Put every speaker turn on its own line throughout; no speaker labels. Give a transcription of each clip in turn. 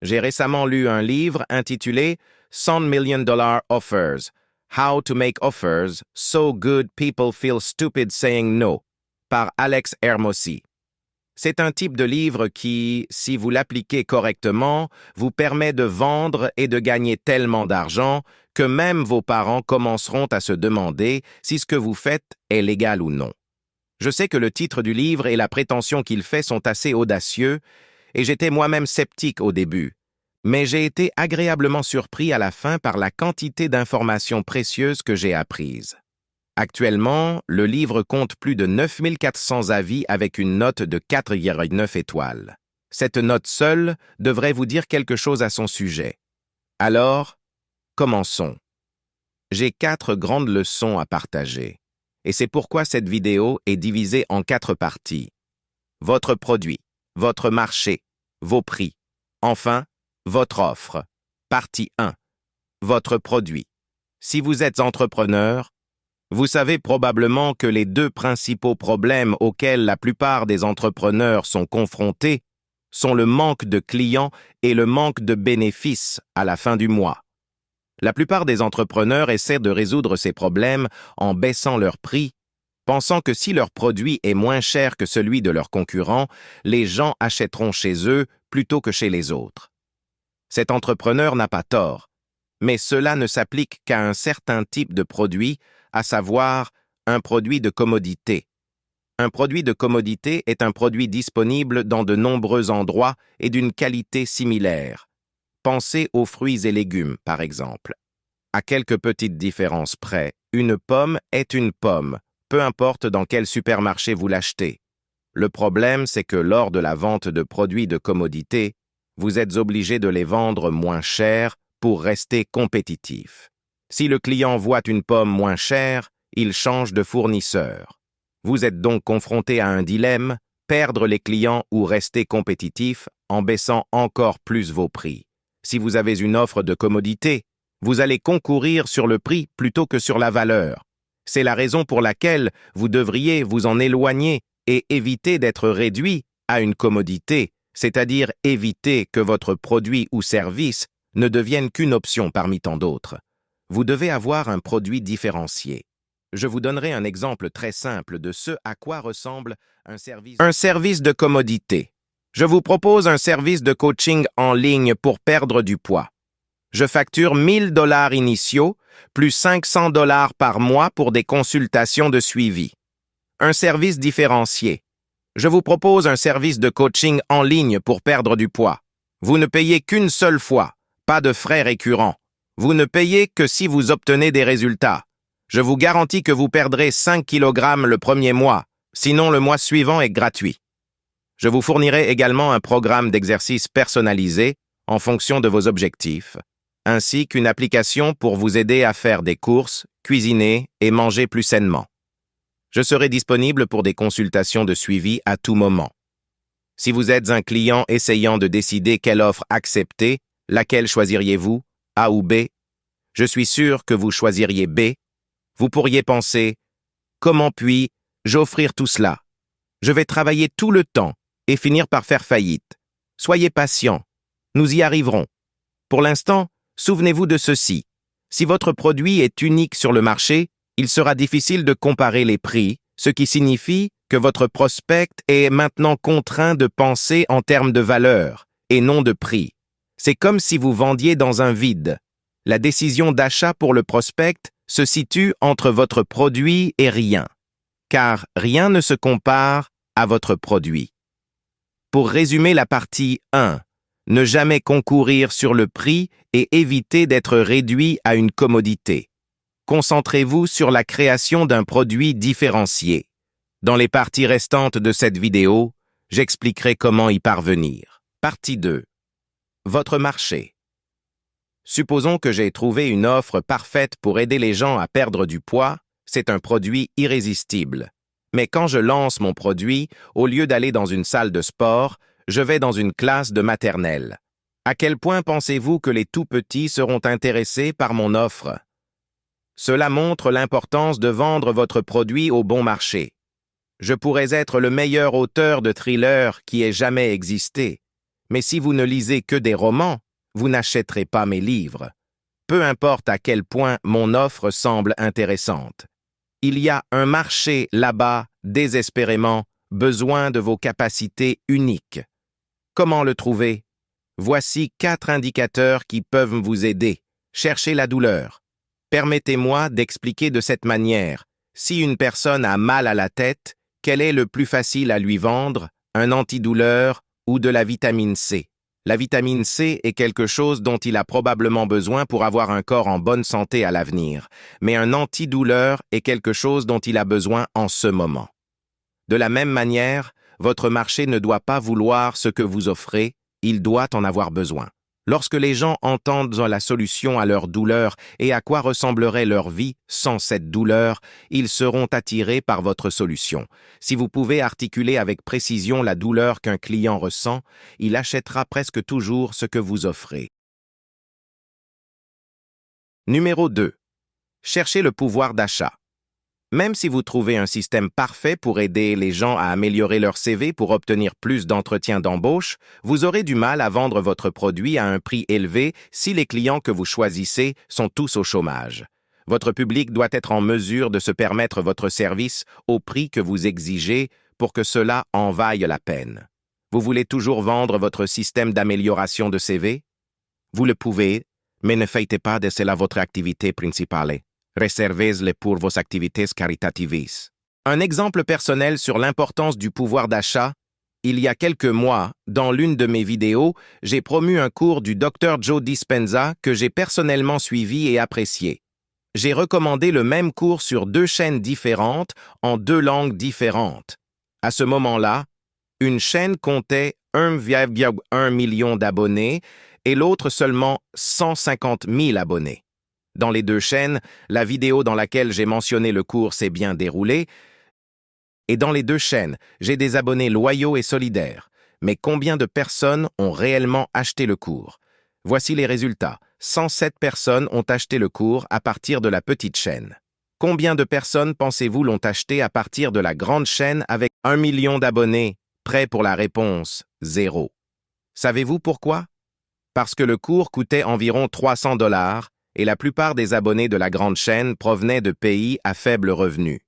J'ai récemment lu un livre intitulé $100 Million Offers, How to Make Offers So Good People Feel Stupid Saying No, par Alex Hermosi. C'est un type de livre qui, si vous l'appliquez correctement, vous permet de vendre et de gagner tellement d'argent que même vos parents commenceront à se demander si ce que vous faites est légal ou non. Je sais que le titre du livre et la prétention qu'il fait sont assez audacieux, et j'étais moi-même sceptique au début, mais j'ai été agréablement surpris à la fin par la quantité d'informations précieuses que j'ai apprises. Actuellement, le livre compte plus de 9400 avis avec une note de 4,9 étoiles. Cette note seule devrait vous dire quelque chose à son sujet. Alors, commençons. J'ai 4 grandes leçons à partager, et c'est pourquoi cette vidéo est divisée en 4 parties. Votre produit, votre marché, vos prix. Enfin, votre offre. Partie 1. Votre produit. Si vous êtes entrepreneur, vous savez probablement que les 2 principaux problèmes auxquels la plupart des entrepreneurs sont confrontés sont le manque de clients et le manque de bénéfices à la fin du mois. La plupart des entrepreneurs essaient de résoudre ces problèmes en baissant leurs prix, pensant que si leur produit est moins cher que celui de leurs concurrents, les gens achèteront chez eux plutôt que chez les autres. Cet entrepreneur n'a pas tort, mais cela ne s'applique qu'à un certain type de produit, à savoir un produit de commodité. Un produit de commodité est un produit disponible dans de nombreux endroits et d'une qualité similaire. Pensez aux fruits et légumes, par exemple. À quelques petites différences près, une pomme est une pomme, peu importe dans quel supermarché vous l'achetez. Le problème, c'est que lors de la vente de produits de commodité, vous êtes obligé de les vendre moins cher pour rester compétitif. Si le client voit une pomme moins chère, il change de fournisseur. Vous êtes donc confronté à un dilemme, perdre les clients ou rester compétitif en baissant encore plus vos prix. Si vous avez une offre de commodité, vous allez concourir sur le prix plutôt que sur la valeur. C'est la raison pour laquelle vous devriez vous en éloigner et éviter d'être réduit à une commodité, c'est-à-dire éviter que votre produit ou service ne devienne qu'une option parmi tant d'autres. Vous devez avoir un produit différencié. Je vous donnerai un exemple très simple de ce à quoi ressemble un service de commodité. Je vous propose un service de coaching en ligne pour perdre du poids. Je facture $1000 initiaux, plus $500 par mois pour des consultations de suivi. Un service différencié. Je vous propose un service de coaching en ligne pour perdre du poids. Vous ne payez qu'une seule fois, pas de frais récurrents. Vous ne payez que si vous obtenez des résultats. Je vous garantis que vous perdrez 5 kg le premier mois, sinon le mois suivant est gratuit. Je vous fournirai également un programme d'exercice personnalisé en fonction de vos objectifs, ainsi qu'une application pour vous aider à faire des courses, cuisiner et manger plus sainement. Je serai disponible pour des consultations de suivi à tout moment. Si vous êtes un client essayant de décider quelle offre accepter, laquelle choisiriez-vous, A ou B? Je suis sûr que vous choisiriez B. Vous pourriez penser, comment puis-je offrir tout cela? Je vais travailler tout le temps et finir par faire faillite. Soyez patient, nous y arriverons. Pour l'instant, souvenez-vous de ceci. Si votre produit est unique sur le marché, il sera difficile de comparer les prix, ce qui signifie que votre prospect est maintenant contraint de penser en termes de valeur et non de prix. C'est comme si vous vendiez dans un vide. La décision d'achat pour le prospect se situe entre votre produit et rien, car rien ne se compare à votre produit. Pour résumer la partie 1, ne jamais concourir sur le prix et éviter d'être réduit à une commodité. Concentrez-vous sur la création d'un produit différencié. Dans les parties restantes de cette vidéo, j'expliquerai comment y parvenir. Partie 2. Votre marché. Supposons que j'ai trouvé une offre parfaite pour aider les gens à perdre du poids, c'est un produit irrésistible. Mais quand je lance mon produit, au lieu d'aller dans une salle de sport, je vais dans une classe de maternelle. À quel point pensez-vous que les tout-petits seront intéressés par mon offre? Cela montre l'importance de vendre votre produit au bon marché. Je pourrais être le meilleur auteur de thriller qui ait jamais existé, Mais si vous ne lisez que des romans, vous n'achèterez pas mes livres. Peu importe à quel point mon offre semble intéressante. Il y a un marché là-bas, désespérément, besoin de vos capacités uniques. Comment le trouver? Voici 4 indicateurs qui peuvent vous aider. Cherchez la douleur. Permettez-moi d'expliquer de cette manière. Si une personne a mal à la tête, quel est le plus facile à lui vendre? Un antidouleur ou de la vitamine C? La vitamine C est quelque chose dont il a probablement besoin pour avoir un corps en bonne santé à l'avenir, mais un antidouleur est quelque chose dont il a besoin en ce moment. De la même manière, votre marché ne doit pas vouloir ce que vous offrez, il doit en avoir besoin. Lorsque les gens entendent la solution à leur douleur et à quoi ressemblerait leur vie sans cette douleur, ils seront attirés par votre solution. Si vous pouvez articuler avec précision la douleur qu'un client ressent, il achètera presque toujours ce que vous offrez. Numéro 2. Cherchez le pouvoir d'achat. Même si vous trouvez un système parfait pour aider les gens à améliorer leur CV pour obtenir plus d'entretiens d'embauche, vous aurez du mal à vendre votre produit à un prix élevé si les clients que vous choisissez sont tous au chômage. Votre public doit être en mesure de se permettre votre service au prix que vous exigez pour que cela en vaille la peine. Vous voulez toujours vendre votre système d'amélioration de CV? Vous le pouvez, mais ne faites pas de cela votre activité principale. Réservez-les pour vos activités caritatives. Un exemple personnel sur l'importance du pouvoir d'achat. Il y a quelques mois, dans l'une de mes vidéos, j'ai promu un cours du Dr Joe Dispenza que j'ai personnellement suivi et apprécié. J'ai recommandé le même cours sur 2 chaînes différentes, en 2 langues différentes. À ce moment-là, une chaîne comptait 1,1 million d'abonnés et l'autre seulement 150 000 abonnés. Dans les 2 chaînes, la vidéo dans laquelle j'ai mentionné le cours s'est bien déroulée, et dans les 2 chaînes, j'ai des abonnés loyaux et solidaires. Mais combien de personnes ont réellement acheté le cours? Voici les résultats. 107 personnes ont acheté le cours à partir de la petite chaîne. Combien de personnes pensez-vous l'ont acheté à partir de la grande chaîne avec 1 million d'abonnés? Prêt pour la réponse, 0. Savez-vous pourquoi? Parce que le cours coûtait environ 300 $, et la plupart des abonnés de la grande chaîne provenaient de pays à faible revenu.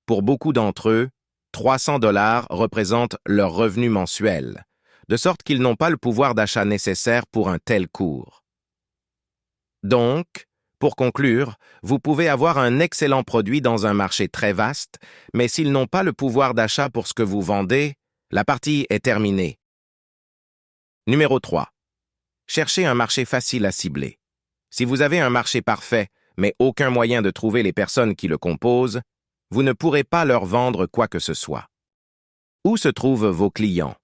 Pour beaucoup d'entre eux, 300 $ représentent leur revenu mensuel, de sorte qu'ils n'ont pas le pouvoir d'achat nécessaire pour un tel cours. Donc, pour conclure, vous pouvez avoir un excellent produit dans un marché très vaste, mais s'ils n'ont pas le pouvoir d'achat pour ce que vous vendez, la partie est terminée. Numéro 3. Cherchez un marché facile à cibler. Si vous avez un marché parfait, mais aucun moyen de trouver les personnes qui le composent, vous ne pourrez pas leur vendre quoi que ce soit. Où se trouvent vos clients?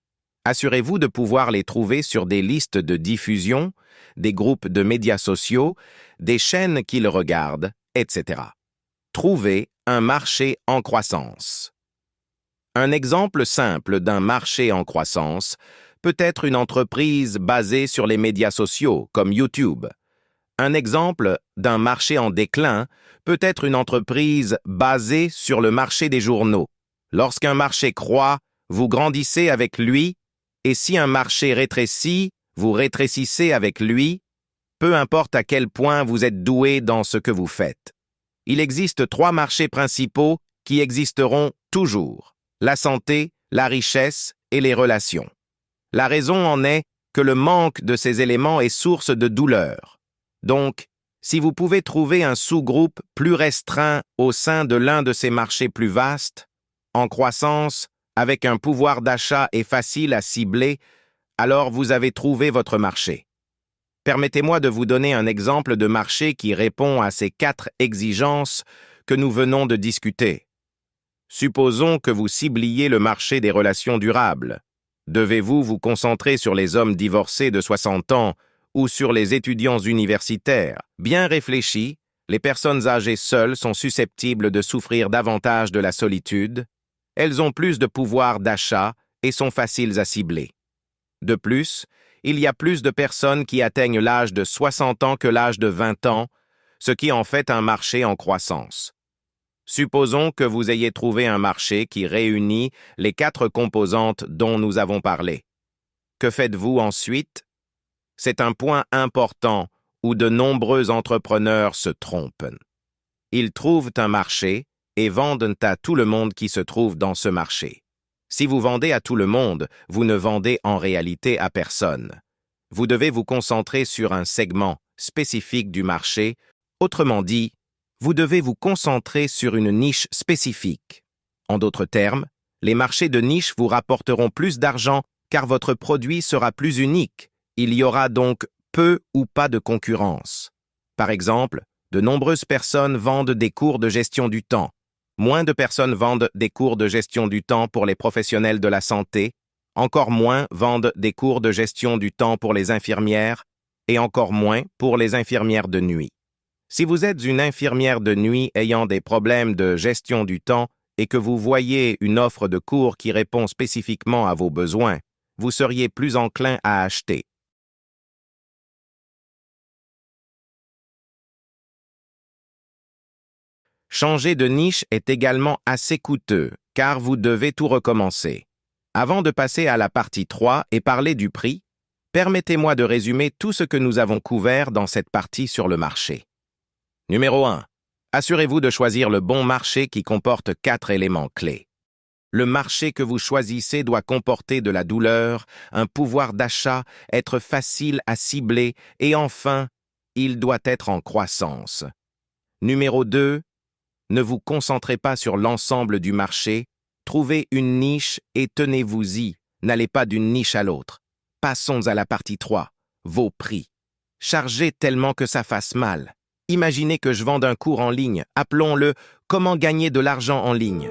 Assurez-vous de pouvoir les trouver sur des listes de diffusion, des groupes de médias sociaux, des chaînes qu'ils regardent, etc. Trouvez un marché en croissance. Un exemple simple d'un marché en croissance peut être une entreprise basée sur les médias sociaux, comme YouTube. Un exemple d'un marché en déclin peut être une entreprise basée sur le marché des journaux. Lorsqu'un marché croît, vous grandissez avec lui, et si un marché rétrécit, vous rétrécissez avec lui, peu importe à quel point vous êtes doué dans ce que vous faites. Il existe 3 marchés principaux qui existeront toujours: la santé, la richesse et les relations. La raison en est que le manque de ces éléments est source de douleur. Donc, si vous pouvez trouver un sous-groupe plus restreint au sein de l'un de ces marchés plus vastes, en croissance, avec un pouvoir d'achat et facile à cibler, alors vous avez trouvé votre marché. Permettez-moi de vous donner un exemple de marché qui répond à ces 4 exigences que nous venons de discuter. Supposons que vous cibliez le marché des relations durables. Devez-vous vous concentrer sur les hommes divorcés de 60 ans ou sur les étudiants universitaires? Bien réfléchi, les personnes âgées seules sont susceptibles de souffrir davantage de la solitude. Elles ont plus de pouvoir d'achat et sont faciles à cibler. De plus, il y a plus de personnes qui atteignent l'âge de 60 ans que l'âge de 20 ans, ce qui en fait un marché en croissance. Supposons que vous ayez trouvé un marché qui réunit les 4 composantes dont nous avons parlé. Que faites-vous ensuite? C'est un point important où de nombreux entrepreneurs se trompent. Ils trouvent un marché et vendent à tout le monde qui se trouve dans ce marché. Si vous vendez à tout le monde, vous ne vendez en réalité à personne. Vous devez vous concentrer sur un segment spécifique du marché. Autrement dit, vous devez vous concentrer sur une niche spécifique. En d'autres termes, les marchés de niche vous rapporteront plus d'argent car votre produit sera plus unique. Il y aura donc peu ou pas de concurrence. Par exemple, de nombreuses personnes vendent des cours de gestion du temps. Moins de personnes vendent des cours de gestion du temps pour les professionnels de la santé, encore moins vendent des cours de gestion du temps pour les infirmières et encore moins pour les infirmières de nuit. Si vous êtes une infirmière de nuit ayant des problèmes de gestion du temps et que vous voyez une offre de cours qui répond spécifiquement à vos besoins, vous seriez plus enclin à acheter. Changer de niche est également assez coûteux, car vous devez tout recommencer. Avant de passer à la partie 3 et parler du prix, permettez-moi de résumer tout ce que nous avons couvert dans cette partie sur le marché. Numéro 1. Assurez-vous de choisir le bon marché qui comporte 4 éléments clés. Le marché que vous choisissez doit comporter de la douleur, un pouvoir d'achat, être facile à cibler et enfin, il doit être en croissance. Numéro 2. Ne vous concentrez pas sur l'ensemble du marché, trouvez une niche et tenez-vous-y, n'allez pas d'une niche à l'autre. Passons à la partie 3, vos prix. Chargez tellement que ça fasse mal. Imaginez que je vende un cours en ligne, appelons-le « Comment gagner de l'argent en ligne ».